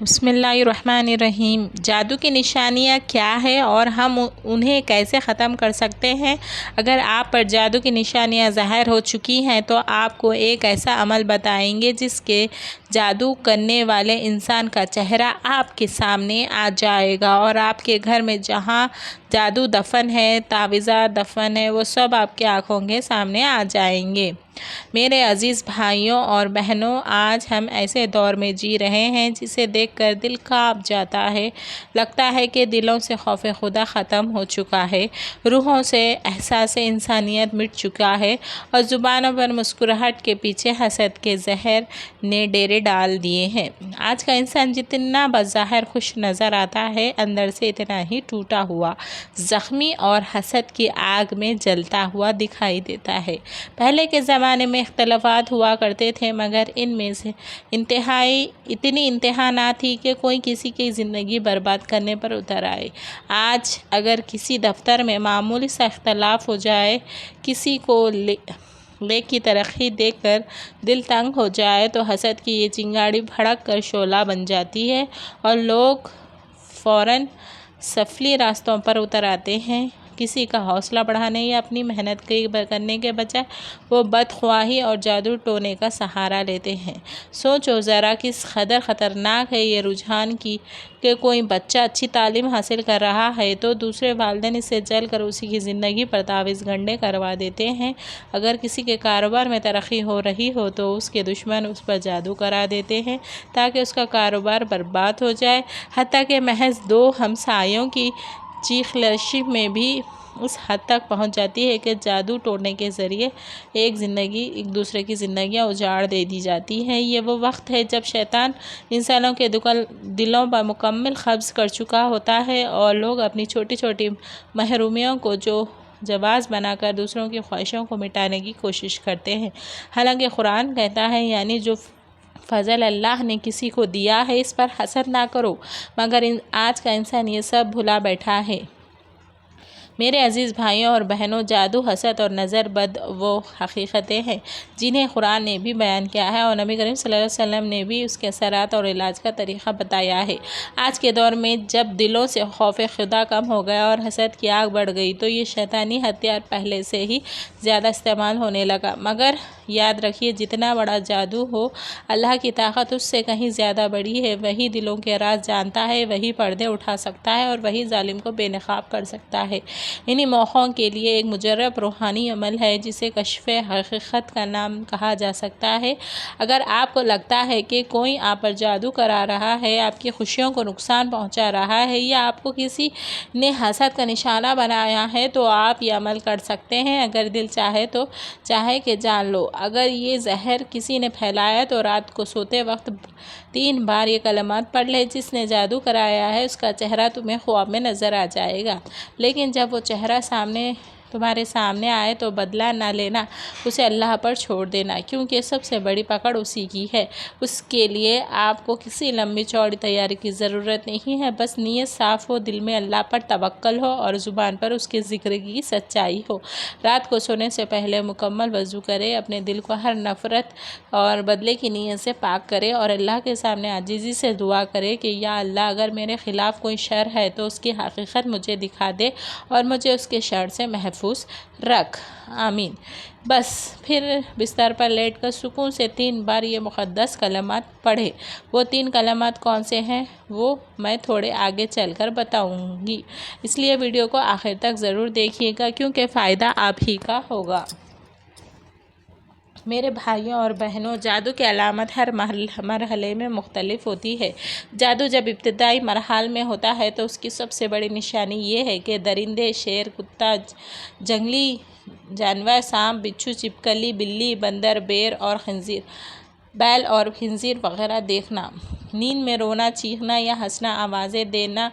بسم اللہ الرحمن الرحیم۔ جادو کی نشانیاں کیا ہے اور ہم انہیں کیسے ختم کر سکتے ہیں؟ اگر آپ پر جادو کی نشانیاں ظاہر ہو چکی ہیں تو آپ کو ایک ایسا عمل بتائیں گے جس کے جادو کرنے والے انسان کا چہرہ آپ کے سامنے آ جائے گا، اور آپ کے گھر میں جہاں جادو دفن ہے، تعویذات دفن ہے، وہ سب آپ کی آنکھوں کے سامنے آ جائیں گے۔ میرے عزیز بھائیوں اور بہنوں، آج ہم ایسے دور میں جی رہے ہیں جسے دیکھ کر دل کانپ جاتا ہے۔ لگتا ہے کہ دلوں سے خوف خدا ختم ہو چکا ہے، روحوں سے احساس انسانیت مٹ چکا ہے، اور زبانوں پر مسکراہٹ کے پیچھے حسد کے زہر نے ڈیرے ڈال دیے ہیں۔ آج کا انسان جتنا بظاہر خوش نظر آتا ہے، اندر سے اتنا ہی ٹوٹا ہوا، زخمی اور حسد کی آگ میں جلتا ہوا دکھائی دیتا ہے۔ پہلے کے زمانے میں اختلافات ہوا کرتے تھے، مگر ان میں سے اتنی انتہا نہ تھی کہ کوئی کسی کی زندگی برباد کرنے پر اتر آئے۔ آج اگر کسی دفتر میں معمولی سا اختلاف ہو جائے، کسی کو لے کی ترقی دیکھ کر دل تنگ ہو جائے، تو حسد کی یہ چنگاڑی بھڑک کر شعلہ بن جاتی ہے، اور لوگ فوراً سفلی راستوں پر اتر آتے ہیں۔ کسی کا حوصلہ بڑھانے یا اپنی محنت کرنے کے بجائے وہ بدخواہی اور جادو ٹونے کا سہارا لیتے ہیں۔ سوچو ذرا کس قدر خطرناک ہے یہ رجحان کہ کوئی بچہ اچھی تعلیم حاصل کر رہا ہے تو دوسرے والدین اس سے جل کر اسی کی زندگی پر تعویذ گنڈے کروا دیتے ہیں۔ اگر کسی کے کاروبار میں ترقی ہو رہی ہو تو اس کے دشمن اس پر جادو کرا دیتے ہیں تاکہ اس کا کاروبار برباد ہو جائے۔ حتیٰ کہ محض دو ہمسایوں کی چیخ لرزش میں بھی اس حد تک پہنچ جاتی ہے کہ جادو ٹونے کے ذریعے ایک دوسرے کی زندگیاں اجاڑ دے دی جاتی ہیں۔ یہ وہ وقت ہے جب شیطان انسانوں کے دلوں پر مکمل قبض کر چکا ہوتا ہے، اور لوگ اپنی چھوٹی چھوٹی محرومیوں کو جواز بنا کر دوسروں کی خواہشوں کو مٹانے کی کوشش کرتے ہیں۔ حالانکہ قرآن کہتا ہے، یعنی جو فضل اللہ نے کسی کو دیا ہے اس پر حسد نہ کرو، مگر آج کا انسان یہ سب بھلا بیٹھا ہے۔ میرے عزیز بھائیوں اور بہنوں، جادو، حسد اور نظر بد وہ حقیقتیں ہیں جنہیں قرآن نے بھی بیان کیا ہے، اور نبی کریم صلی اللہ علیہ وسلم نے بھی اس کے اثرات اور علاج کا طریقہ بتایا ہے۔ آج کے دور میں جب دلوں سے خوف خدا کم ہو گیا اور حسد کی آگ بڑھ گئی تو یہ شیطانی ہتھیار پہلے سے ہی زیادہ استعمال ہونے لگا۔ مگر یاد رکھیے، جتنا بڑا جادو ہو، اللہ کی طاقت اس سے کہیں زیادہ بڑی ہے۔ وہی دلوں کے راز جانتا ہے، وہی پردے اٹھا سکتا ہے، اور وہی ظالم کو بے نقاب کر سکتا ہے۔ انہی موقعوں کے لیے ایک مجرب روحانی عمل ہے جسے کشف حقیقت کا نام کہا جا سکتا ہے۔ اگر آپ کو لگتا ہے کہ کوئی آپ پر جادو کرا رہا ہے، آپ کی خوشیوں کو نقصان پہنچا رہا ہے، یا آپ کو کسی نے حسد کا نشانہ بنایا ہے، تو آپ یہ عمل کر سکتے ہیں۔ اگر دل چاہے کہ جان لو۔ اگر یہ زہر کسی نے پھیلایا تو رات کو سوتے وقت 3 بار یہ کلمات پڑھ لے، جس نے جادو کرایا ہے اس کا چہرہ تمہیں خواب میں نظر آ جائے گا۔ لیکن جب وہ چہرہ تمہارے سامنے آئے تو بدلہ نہ لینا، اسے اللہ پر چھوڑ دینا، کیونکہ سب سے بڑی پکڑ اسی کی ہے۔ اس کے لیے آپ کو کسی لمبی چوڑی تیاری کی ضرورت نہیں ہے، بس نیت صاف ہو، دل میں اللہ پر توکل ہو، اور زبان پر اس کے ذکر کی سچائی ہو۔ رات کو سونے سے پہلے مکمل وضو کرے، اپنے دل کو ہر نفرت اور بدلے کی نیت سے پاک کرے، اور اللہ کے سامنے عاجزی سے دعا کرے کہ یا اللہ، اگر میرے خلاف کوئی شر ہے تو اس کی حقیقت مجھے دکھا دے اور مجھے اس کے شر سے محفوظ رکھ، آمین۔ بس پھر بستر پر لیٹ کر سکون سے 3 بار یہ مقدس کلمات پڑھے۔ وہ 3 کلمات کون سے ہیں وہ میں تھوڑے آگے چل کر بتاؤں گی، اس لیے ویڈیو کو آخر تک ضرور دیکھیے گا، کیونکہ فائدہ آپ ہی کا ہوگا۔ میرے بھائیوں اور بہنوں، جادو کی علامت ہر مرحلے میں مختلف ہوتی ہے۔ جادو جب ابتدائی مراحل میں ہوتا ہے تو اس کی سب سے بڑی نشانی یہ ہے کہ درندے، شیر، کتا، جنگلی جانور، سانپ، بچھو، چھپکلی، بلی، بندر، بیل اور خنزیر وغیرہ دیکھنا، نیند میں رونا، چیخنا یا ہنسنا، آوازیں دینا،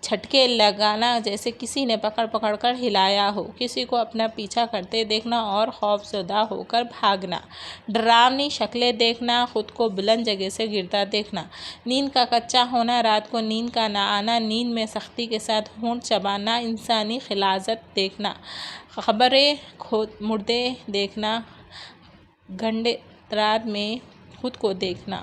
جھٹکے لگانا جیسے کسی نے پکڑ کر ہلایا ہو، کسی کو اپنا پیچھا کرتے دیکھنا اور خوف زدہ ہو کر بھاگنا، ڈراؤنی شکلیں دیکھنا، خود کو بلند جگہ سے گرتا دیکھنا، نیند کا کچا ہونا، رات کو نیند کا نہ آنا، نیند میں سختی کے ساتھ ہونٹ چبانا، انسانی غلاظت دیکھنا، قبریں مردے دیکھنا، گھنٹے رات میں خود کو دیکھنا،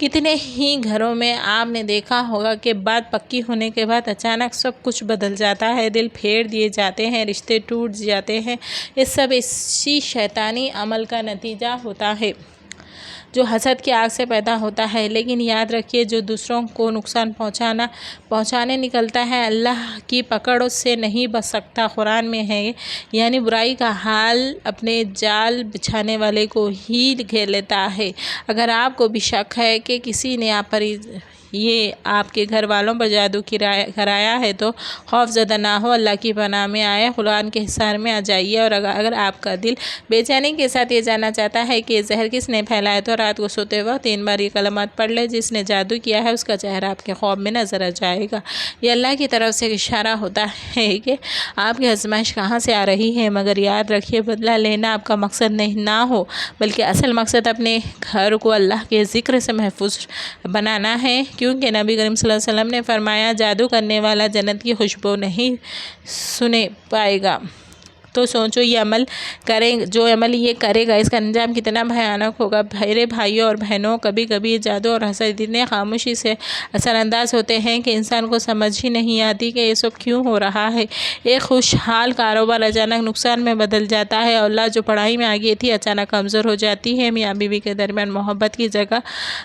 کتنے ہی گھروں میں آپ نے دیکھا ہوگا کہ بات پکی ہونے کے بعد اچانک سب کچھ بدل جاتا ہے، دل پھیر دیے جاتے ہیں، رشتے ٹوٹ جاتے ہیں۔ یہ سب اسی شیطانی عمل کا نتیجہ ہوتا ہے جو حسد کی آگ سے پیدا ہوتا ہے۔ لیکن یاد رکھیے، جو دوسروں کو نقصان پہنچانے نکلتا ہے، اللہ کی پکڑ سے نہیں بچ سکتا۔ قرآن میں ہے، یعنی برائی کا حال اپنے جال بچھانے والے کو ہی گھیر لیتا ہے۔ اگر آپ کو بھی شک ہے کہ کسی نے آپ پر آپ کے گھر والوں پر جادو کرایا ہے تو خوف زدہ نہ ہو، اللہ کی پناہ میں آئے، قرآن کے حصار میں آ جائیے۔ اور اگر آپ کا دل بے چینی کے ساتھ یہ جاننا چاہتا ہے کہ یہ زہر کس نے پھیلایا، تو رات کو سوتے وقت 3 بار یہ کلمات پڑھ لے، جس نے جادو کیا ہے اس کا چہرہ آپ کے خواب میں نظر آ جائے گا۔ یہ اللہ کی طرف سے اشارہ ہوتا ہے کہ آپ کی آزمائش کہاں سے آ رہی ہے۔ مگر یاد رکھیے، بدلہ لینا آپ کا مقصد نہ ہو، بلکہ اصل مقصد اپنے گھر کو اللہ کے ذکر سے محفوظ بنانا ہے، کیونکہ نبی کریم صلی اللہ علیہ وسلم نے فرمایا، جادو کرنے والا جنت کی خوشبو نہیں سنے پائے گا۔ تو سوچو، جو عمل یہ کرے گا، اس کا انجام کتنا بھیانک ہوگا۔ میرے بھائیوں اور بہنوں، کبھی کبھی جادو اور حسد اتنے خاموشی سے اثر انداز ہوتے ہیں کہ انسان کو سمجھ ہی نہیں آتی کہ یہ سب کیوں ہو رہا ہے۔ ایک خوشحال کاروبار اچانک نقصان میں بدل جاتا ہے، اولاد جو پڑھائی میں آگے تھی اچانک کمزور ہو جاتی ہے، میاں بیوی کے درمیان محبت کی جگہ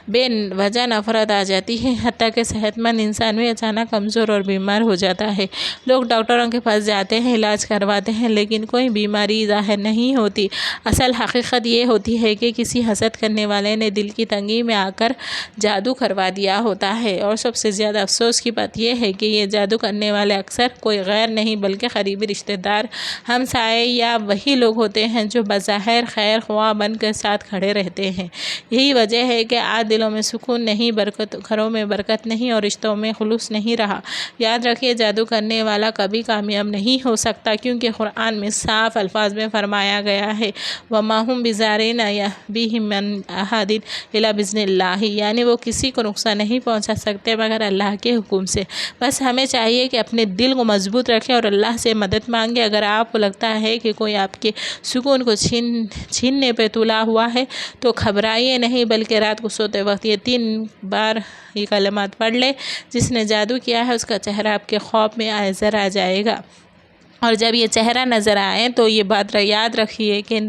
بے وجہ نفرت آ جاتی ہے، حتیٰ کہ صحت مند انسان بھی اچانک کمزور اور بیمار ہو جاتا ہے۔ لوگ ڈاکٹروں کے پاس جاتے ہیں، علاج کرواتے ہیں، لیکن کوئی بیماری ظاہر نہیں ہوتی۔ اصل حقیقت یہ ہوتی ہے کہ کسی حسد کرنے والے نے دل کی تنگی میں آ کر جادو کروا دیا ہوتا ہے۔ اور سب سے زیادہ افسوس کی بات یہ ہے کہ یہ جادو کرنے والے اکثر کوئی غیر نہیں بلکہ قریبی رشتہ دار، ہمسائے یا وہی لوگ ہوتے ہیں جو بظاہر خیر خواہ بن کر ساتھ کھڑے رہتے ہیں۔ یہی وجہ ہے کہ آج دلوں میں سکون نہیں، گھروں میں برکت نہیں اور رشتوں میں خلوص نہیں رہا۔ یاد رکھیے، جادو کرنے والا کبھی کامیاب نہیں ہو سکتا، کیونکہ قرآن میں صاف الفاظ میں فرمایا گیا ہے، وَمَا هُمْ بِضَارِّينَ بِهِ مِنْ أَحَدٍ إِلَّا بِإِذْنِ اللَّهِ، یعنی وہ کسی کو نقصان نہیں پہنچا سکتے مگر اللہ کے حکم سے۔ بس ہمیں چاہیے کہ اپنے دل کو مضبوط رکھیں اور اللہ سے مدد مانگیں۔ اگر آپ کو لگتا ہے کہ کوئی آپ کے سکون کو چھیننے پہ تلا ہوا ہے تو گھبرائیے نہیں، بلکہ رات کو سوتے وقت یہ 3 بار یہ کلمات پڑھ لے، جس نے جادو کیا ہے اس کا چہرہ آپ کے خواب میں نظر آ جائے گا۔ اور جب یہ چہرہ نظر آئے تو یہ بات یاد رکھیے کہ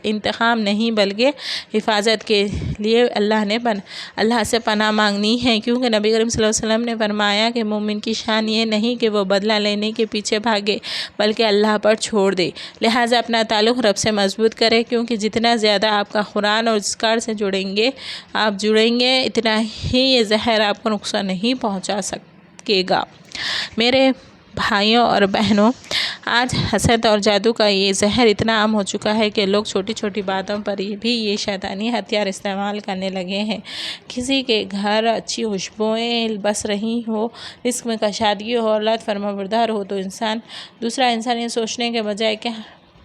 انتقام نہیں بلکہ حفاظت کے لیے اللہ سے پناہ مانگنی ہے، کیونکہ نبی کریم صلی اللہ علیہ وسلم نے فرمایا کہ مومن کی شان یہ نہیں کہ وہ بدلہ لینے کے پیچھے بھاگے بلکہ اللہ پر چھوڑ دے۔ لہٰذا اپنا تعلق رب سے مضبوط کرے، کیونکہ جتنا زیادہ آپ کا قرآن اور اذکار سے جڑیں گے اتنا ہی یہ زہر آپ کو نقصان نہیں پہنچا سکے گا۔ میرے بھائیوں اور بہنوں، آج حسد اور جادو کا یہ زہر اتنا عام ہو چکا ہے کہ لوگ چھوٹی چھوٹی باتوں پر بھی یہ شیطانی ہتھیار استعمال کرنے لگے ہیں۔ کسی کے گھر اچھی خوشبوئیں بس رہی ہو، رزق میں کشادگی ہو، اولاد فرمانبردار ہو تو دوسرا انسان یہ سوچنے کے بجائے کہ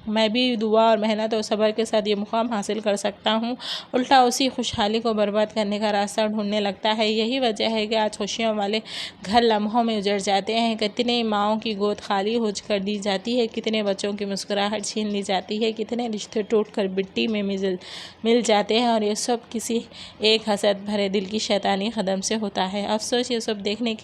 میں بھی دعا اور محنت اور صبر کے ساتھ یہ مقام حاصل کر سکتا ہوں، الٹا اسی خوشحالی کو برباد کرنے کا راستہ ڈھونڈنے لگتا ہے۔ یہی وجہ ہے کہ آج خوشیوں والے گھر لمحوں میں اجڑ جاتے ہیں، کتنے ماؤں کی گود خالی کر دی جاتی ہے، کتنے بچوں کی مسکراہٹ چھین لی جاتی ہے، کتنے رشتے ٹوٹ کر مٹی میں مل جاتے ہیں، اور یہ سب کسی ایک حسد بھرے دل کی شیطانی قدم سے ہوتا ہے۔ افسوس، یہ سب دیکھنے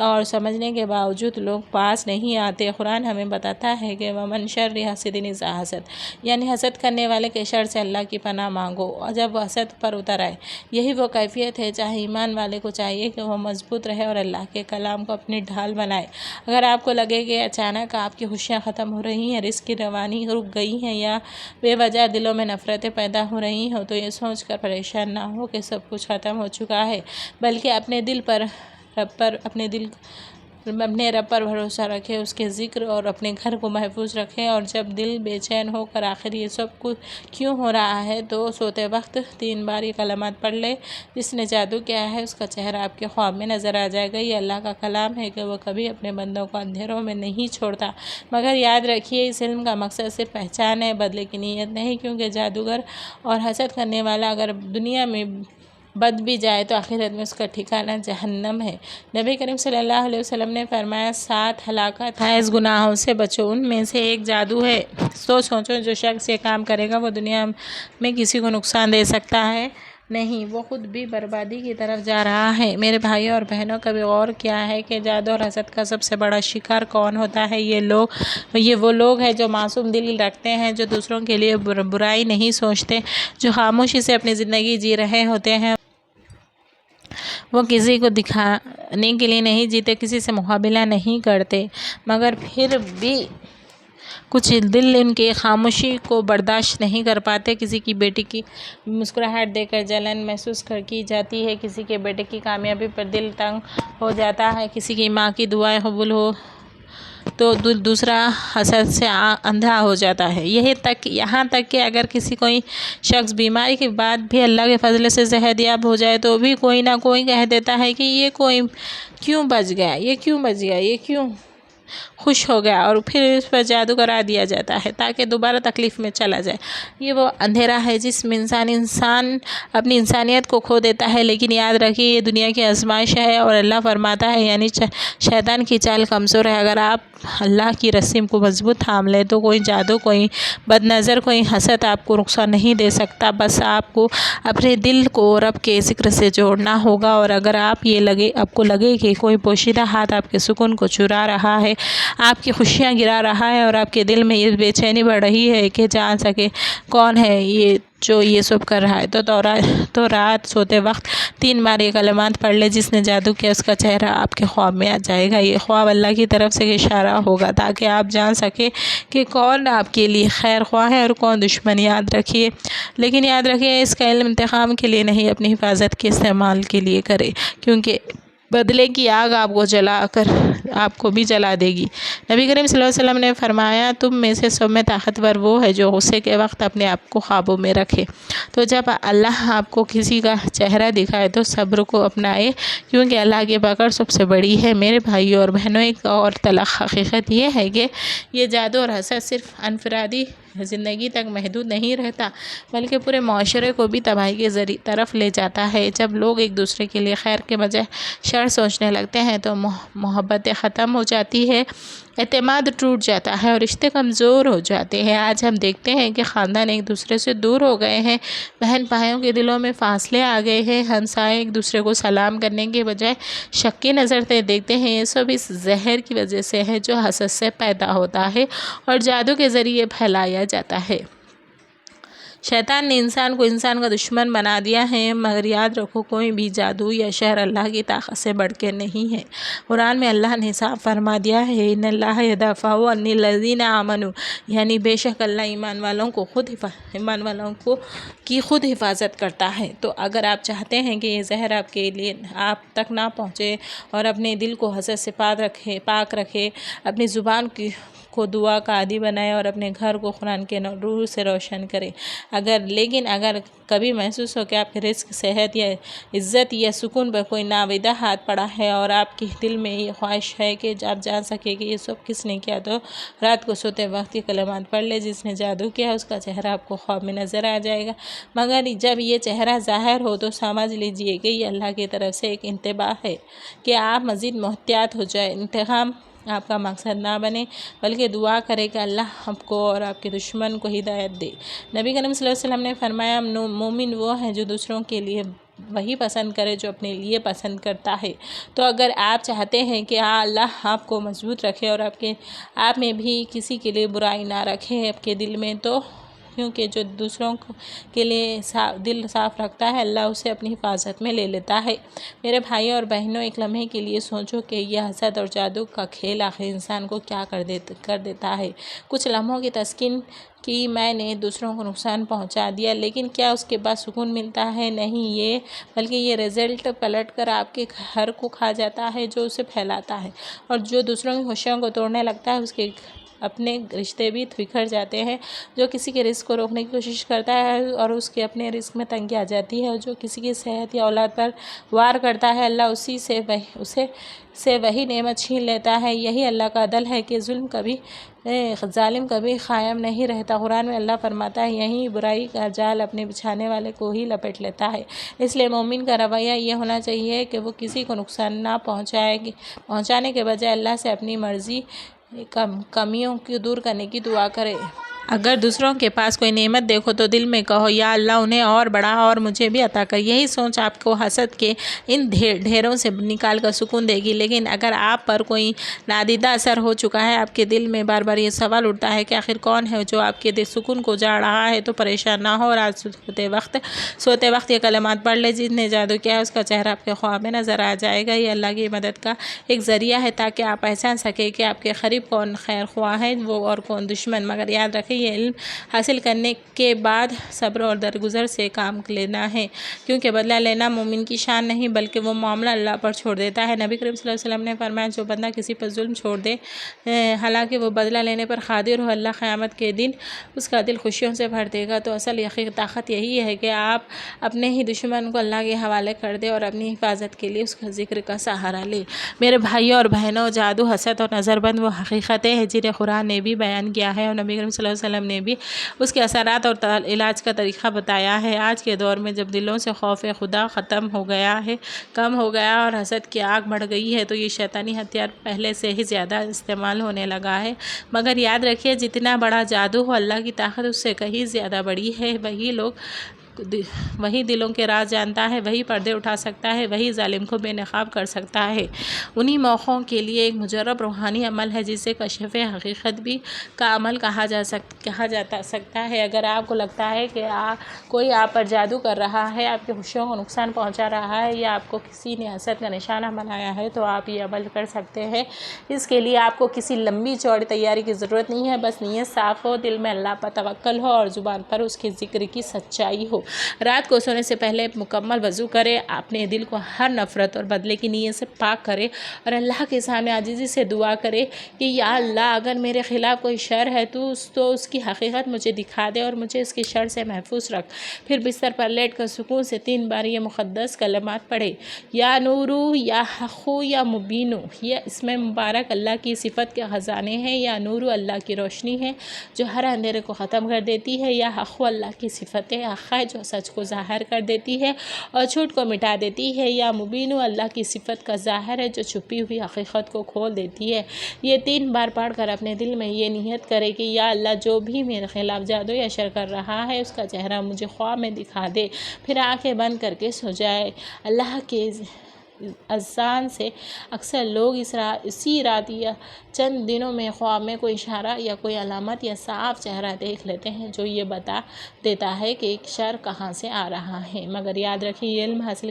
اور سمجھنے کے باوجود لوگ پاس نہیں آتے۔ قرآن ہمیں بتاتا ہے کہ وَمِن شَرِّ حاسد اذا حسد، یعنی حسد کرنے والے کے شر سے اللہ کی پناہ مانگو جب وہ حسد پر اتر آئے۔ یہی وہ کیفیت ہے جہاں ایمان والے کو چاہیے کہ وہ مضبوط رہے اور اللہ کے کلام کو اپنی ڈھال بنائے۔ اگر آپ کو لگے کہ اچانک آپ کی خوشیاں ختم ہو رہی ہیں، رزق کی روانی رک گئی ہے یا بے وجہ دلوں میں نفرتیں پیدا ہو رہی ہوں، تو یہ سوچ کر پریشان نہ ہو کہ سب کچھ ختم ہو چکا ہے، بلکہ اپنے رب پر بھروسہ رکھیں، اس کے ذکر اور اپنے گھر کو محفوظ رکھیں۔ اور جب دل بے چین ہو کر آخر یہ سب کچھ کیوں ہو رہا ہے، تو سوتے وقت 3 بار یہ کلمات پڑھ لے، جس نے جادو کیا ہے اس کا چہرہ آپ کے خواب میں نظر آ جائے گا۔ یہ اللہ کا کلام ہے کہ وہ کبھی اپنے بندوں کو اندھیروں میں نہیں چھوڑتا۔ مگر یاد رکھیے، اس علم کا مقصد صرف پہچان ہے، بدلے کی نیت نہیں، کیونکہ جادوگر اور حسد کرنے والا اگر دنیا میں بد بھی جائے تو آخرت میں اس کا ٹھکانہ جہنم ہے۔ نبی کریم صلی اللہ علیہ وسلم نے فرمایا، 7 ہلاکت خیز گناہوں سے بچو، ان میں سے ایک جادو ہے۔ تو سوچو، جو شخص یہ کام کرے گا وہ دنیا میں کسی کو نقصان دے سکتا ہے نہیں، وہ خود بھی بربادی کی طرف جا رہا ہے۔ میرے بھائیوں اور بہنوں، کبھی غور کیا ہے کہ جادو اور حسد کا سب سے بڑا شکار کون ہوتا ہے؟ یہ وہ لوگ ہیں جو معصوم دل رکھتے ہیں، جو دوسروں کے لیے برائی نہیں سوچتے، جو خاموشی سے اپنی زندگی جی رہے ہوتے ہیں۔ وہ کسی کو دکھانے کے لیے نہیں جیتے، کسی سے مقابلہ نہیں کرتے، مگر پھر بھی کچھ دل ان کی خاموشی کو برداشت نہیں کر پاتے۔ کسی کی بیٹی کی مسکراہٹ دیکھ کر جلن محسوس کی جاتی ہے، کسی کے بیٹے کی کامیابی پر دل تنگ ہو جاتا ہے، کسی کی ماں کی دعائیں قبول ہو تو دوسرا حسد سے اندھا ہو جاتا ہے۔ یہاں تک کہ اگر کوئی شخص بیماری کے بعد بھی اللہ کے فضل سے صحت یاب ہو جائے تو بھی کوئی نہ کوئی کہہ دیتا ہے کہ یہ کیوں بچ گیا، یہ کیوں خوش ہو گیا، اور پھر اس پر جادو کرا دیا جاتا ہے تاکہ دوبارہ تکلیف میں چلا جائے۔ یہ وہ اندھیرا ہے جس میں انسان اپنی انسانیت کو کھو دیتا ہے۔ لیکن یاد رکھیے، یہ دنیا کی آزمائش ہے، اور اللہ فرماتا ہے، یعنی شیطان کی چال کمزور ہے۔ اگر آپ اللہ کی رسی کو مضبوط تھام لیں تو کوئی جادو، کوئی بد نظر، کوئی حسد آپ کو نقصان نہیں دے سکتا۔ بس آپ کو اپنے دل کو رب کے ذکر سے جوڑنا ہوگا، اور اگر آپ کو لگے کہ کوئی پوشیدہ ہاتھ آپ کے سکون کو چرا رہا ہے، آپ کی خوشیاں گرا رہا ہے، اور آپ کے دل میں یہ بے چینی بڑھ رہی ہے کہ جان سکے کون ہے یہ جو یہ سب کر رہا ہے، تو رات سوتے وقت 3 بار یہ کلمات پڑھ لے: جس نے جادو کیا اس کا چہرہ آپ کے خواب میں آ جائے گا۔ یہ خواب اللہ کی طرف سے اشارہ ہوگا تاکہ آپ جان سکیں کہ کون آپ کے لیے خیر خواہ ہے اور کون دشمن۔ لیکن یاد رکھیے، اس کا علم انتقام کے لیے نہیں، اپنی حفاظت کے استعمال کے لیے کرے، کیونکہ بدلے کی آگ آپ کو بھی جلا دے گی۔ نبی کریم صلی اللہ علیہ وسلم نے فرمایا، تم میں سے سب میں طاقتور وہ ہے جو غصے کے وقت اپنے آپ کو قابو میں رکھے۔ تو جب اللہ آپ کو کسی کا چہرہ دکھائے تو صبر کو اپنائے، کیونکہ اللہ کی پکڑ سب سے بڑی ہے۔ میرے بھائیوں اور بہنوں، ایک اور تلخ حقیقت یہ ہے کہ یہ جادو اور حسد صرف انفرادی زندگی تک محدود نہیں رہتا، بلکہ پورے معاشرے کو بھی تباہی کی طرف لے جاتا ہے۔ جب لوگ ایک دوسرے کے لیے خیر کے بجائے شر سوچنے لگتے ہیں تو محبتیں ختم ہو جاتی ہے، اعتماد ٹوٹ جاتا ہے، اور رشتے کمزور ہو جاتے ہیں۔ آج ہم دیکھتے ہیں کہ خاندان ایک دوسرے سے دور ہو گئے ہیں، بہن بھائیوں کے دلوں میں فاصلے آ گئے ہیں، ہمسائے ایک دوسرے کو سلام کرنے کے بجائے شک کی نظر سے دیکھتے ہیں۔ یہ سب اس زہر کی وجہ سے ہے جو حسد سے پیدا ہوتا ہے اور جادو کے ذریعے پھیلایا جاتا ہے۔ شیطان نے انسان کا دشمن بنا دیا ہے، مگر یاد رکھو، کوئی بھی جادو یا شہر اللہ کی طاقت سے بڑھ کے نہیں ہے۔ قرآن میں اللہ نے صاف فرما دیا ہے، ان اللہ یدافع عن الذین آمنوا، یعنی بے شک اللہ ایمان والوں کی خود حفاظت کرتا ہے۔ تو اگر آپ چاہتے ہیں کہ یہ زہر آپ تک نہ پہنچے اور اپنے دل کو حسد سے پاک رکھے، اپنی زبان کو دعا کا عادی بنائے اور اپنے گھر کو قرآن کے نور سے روشن کرے۔ لیکن اگر کبھی محسوس ہو کہ آپ کے رزق، صحت یا عزت یا سکون پر کوئی ناویدہ ہاتھ پڑا ہے، اور آپ کے دل میں یہ خواہش ہے کہ آپ جان سکے کہ یہ سب کس نے کیا، تو رات کو سوتے وقت یہ کلمات پڑھ لے: جس نے جادو کیا اس کا چہرہ آپ کو خواب میں نظر آ جائے گا۔ مگر جب یہ چہرہ ظاہر ہو تو سمجھ لیجئے کہ یہ اللہ کی طرف سے ایک انتباہ ہے کہ آپ مزید محتاط ہو جائیں، انتقام آپ کا مقصد نہ بنے، بلکہ دعا کرے کہ اللہ آپ کو اور آپ کے دشمن کو ہدایت دے۔ نبی کریم صلی اللہ علیہ وسلم نے فرمایا، مومن وہ ہے جو دوسروں کے لیے وہی پسند کرے جو اپنے لیے پسند کرتا ہے۔ تو اگر آپ چاہتے ہیں کہ اللہ آپ کو مضبوط رکھے اور آپ میں بھی کسی کے لیے برائی نہ رکھے آپ کے دل میں، تو کیونکہ جو دوسروں کے لیے دل صاف رکھتا ہے، اللہ اسے اپنی حفاظت میں لے لیتا ہے۔ میرے بھائیوں اور بہنوں، ایک لمحے کے لیے سوچو کہ یہ حسد اور جادو کا کھیل آخر انسان کو کیا کر دیتا ہے۔ کچھ لمحوں کی تسکین کہ میں نے دوسروں کو نقصان پہنچا دیا، لیکن کیا اس کے بعد سکون ملتا ہے؟ نہیں، بلکہ یہ رزلٹ پلٹ کر آپ کے گھر کو کھا جاتا ہے جو اسے پھیلاتا ہے، اور جو دوسروں کی خوشیوں کو توڑنے لگتا ہے اس کے اپنے رشتے بھی بکھر جاتے ہیں۔ جو کسی کے رزق کو روکنے کی کوشش کرتا ہے اور اس کے اپنے رزق میں تنگی آ جاتی ہے، اور جو کسی کی صحت یا اولاد پر وار کرتا ہے، اللہ اسے سے وہی نعمت چھین لیتا ہے۔ یہی اللہ کا عدل ہے کہ ظالم کبھی قائم نہیں رہتا۔ قرآن میں اللہ فرماتا ہے، یہی برائی کا جال اپنے بچھانے والے کو ہی لپیٹ لیتا ہے۔ اس لیے مومن کا رویہ یہ ہونا چاہیے کہ وہ کسی کو نقصان نہ پہنچانے کے بجائے اللہ سے اپنی مرضی کمیوں کو دور کرنے کی دعا کرے۔ اگر دوسروں کے پاس کوئی نعمت دیکھو تو دل میں کہو یا اللہ انہیں اور بڑھا اور مجھے بھی عطا کر۔ یہی سوچ آپ کو حسد کے ان ڈھیروں سے نکال کر سکون دے گی۔ لیکن اگر آپ پر کوئی نادیدہ اثر ہو چکا ہے، آپ کے دل میں بار بار یہ سوال اٹھتا ہے کہ آخر کون ہے جو آپ کے سکون کو جاڑ رہا ہے، تو پریشان نہ ہو اور آج سوتے وقت یہ کلمات پڑھ لے: جس نے جادو کیا ہے اس کا چہرہ آپ کے خواب میں نظر آ جائے گا۔ یہ اللہ کی مدد کا ایک ذریعہ ہے تاکہ آپ پہچان سکیں کہ آپ کے قریب کون خیر خواہ ہے اور کون دشمن۔ مگر یاد رکھیں یہ علم حاصل کرنے کے بعد صبر اور درگزر سے کام لینا ہے، کیونکہ بدلہ لینا مومن کی شان نہیں بلکہ وہ معاملہ اللہ پر چھوڑ دیتا ہے۔ نبی کریم صلی اللہ علیہ وسلم نے فرمایا جو بندہ کسی پر ظلم چھوڑ دے حالانکہ وہ بدلہ لینے پر قادر ہو، اللہ قیامت کے دن اس کا دل خوشیوں سے بھر دے گا۔ تو اصل یقین طاقت یہی ہے کہ آپ اپنے ہی دشمن کو اللہ کے حوالے کر دیں اور اپنی حفاظت کے لیے اس کا ذکر کا سہارا لیں۔ میرے بھائیوں اور بہنوں، جادو، حسد اور نظر بند وہ حقیقتیں ہیں جنہیں قرآن نے بھی بیان کیا ہے اور نبی کریم صلی اللہ علیہ وسلم نے بھی اس کے اثرات اور علاج کا طریقہ بتایا ہے۔ آج کے دور میں جب دلوں سے خوف خدا کم ہو گیا اور حسد کی آگ بڑھ گئی ہے، تو یہ شیطانی ہتھیار پہلے سے ہی زیادہ استعمال ہونے لگا ہے۔ مگر یاد رکھیے جتنا بڑا جادو ہو، اللہ کی طاقت اس سے کہیں زیادہ بڑی ہے۔ وہی دلوں کے راز جانتا ہے، وہی پردے اٹھا سکتا ہے، وہی ظالم کو بے نقاب کر سکتا ہے۔ انہی موقعوں کے لیے ایک مجرب روحانی عمل ہے جسے کشف حقیقت بھی کا عمل کہا جا سکتا ہے۔ اگر آپ کو لگتا ہے کہ کوئی آپ پر جادو کر رہا ہے، آپ کی خوشیوں کو نقصان پہنچا رہا ہے یا آپ کو کسی نے حسد کا نشانہ بنایا ہے، تو آپ یہ عمل کر سکتے ہیں۔ اس کے لیے آپ کو کسی لمبی چوڑی تیاری کی ضرورت نہیں ہے، بس نیت صاف ہو، دل میں اللہ پر توکل ہو اور زبان پر اس کے ذکر کی سچائی ہو۔ رات کو سونے سے پہلے مکمل وضو کریں، اپنے دل کو ہر نفرت اور بدلے کی نیت سے پاک کریں اور اللہ کے سامنے عاجزی سے دعا کریں کہ یا اللہ اگر میرے خلاف کوئی شر ہے تو اس کی حقیقت مجھے دکھا دے اور مجھے اس کی شر سے محفوظ رکھ۔ پھر بستر پر لیٹ کر سکون سے 3 بار یہ مقدس کلمات پڑھیں: یا نورو، یا حقو، یا مبینو۔ یہ اسم مبارک اللہ کی صفت کے خزانے ہیں۔ یا نورو اللہ کی روشنی ہے جو ہر اندھیرے کو ختم کر دیتی ہے۔ یا حقو اللہ کی صفت حق ہے جو سچ کو ظاہر کر دیتی ہے اور جھوٹ کو مٹا دیتی ہے۔ یا مبینو اللہ کی صفت کا ظاہر ہے جو چھپی ہوئی حقیقت کو کھول دیتی ہے۔ یہ 3 بار پڑھ کر اپنے دل میں یہ نیت کرے کہ یا اللہ جو بھی میرے خلاف جادو یا شر کر رہا ہے اس کا چہرہ مجھے خواب میں دکھا دے۔ پھر آنکھیں بند کر کے سو جائے۔ اللہ کے اذان سے اکثر لوگ اسی رات یا چند دنوں میں خواب میں کوئی اشارہ یا کوئی علامت یا صاف چہرہ دیکھ لیتے ہیں جو یہ بتا دیتا ہے کہ ایک شر کہاں سے آ رہا ہے۔ مگر یاد رکھیں یہ علم حاصل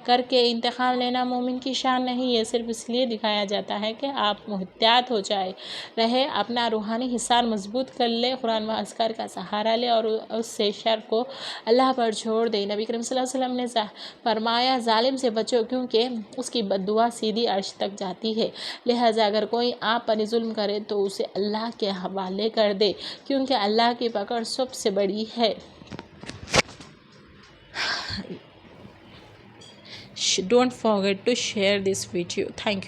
کر کے انتقام لینا مومن کی شان نہیں، یہ صرف اس لیے دکھایا جاتا ہے کہ آپ محتاط ہو جائے رہے، اپنا روحانی حصار مضبوط کر لے، قرآن و اذکار کا سہارا لے اور اس سے شر کو اللہ پر چھوڑ دے۔ نبی کریم صلی اللہ علیہ وسلم نے فرمایا ظالم سے بچو کیونکہ اس کی بد دعا سیدھی عرش تک جاتی ہے، لہٰذا اگر کوئی آپ پر ظلم کرے تو اسے اللہ کے حوالے کر دے کیونکہ اللہ کی پکڑ سب سے بڑی ہے۔ Don't forget to share this video. Thank you.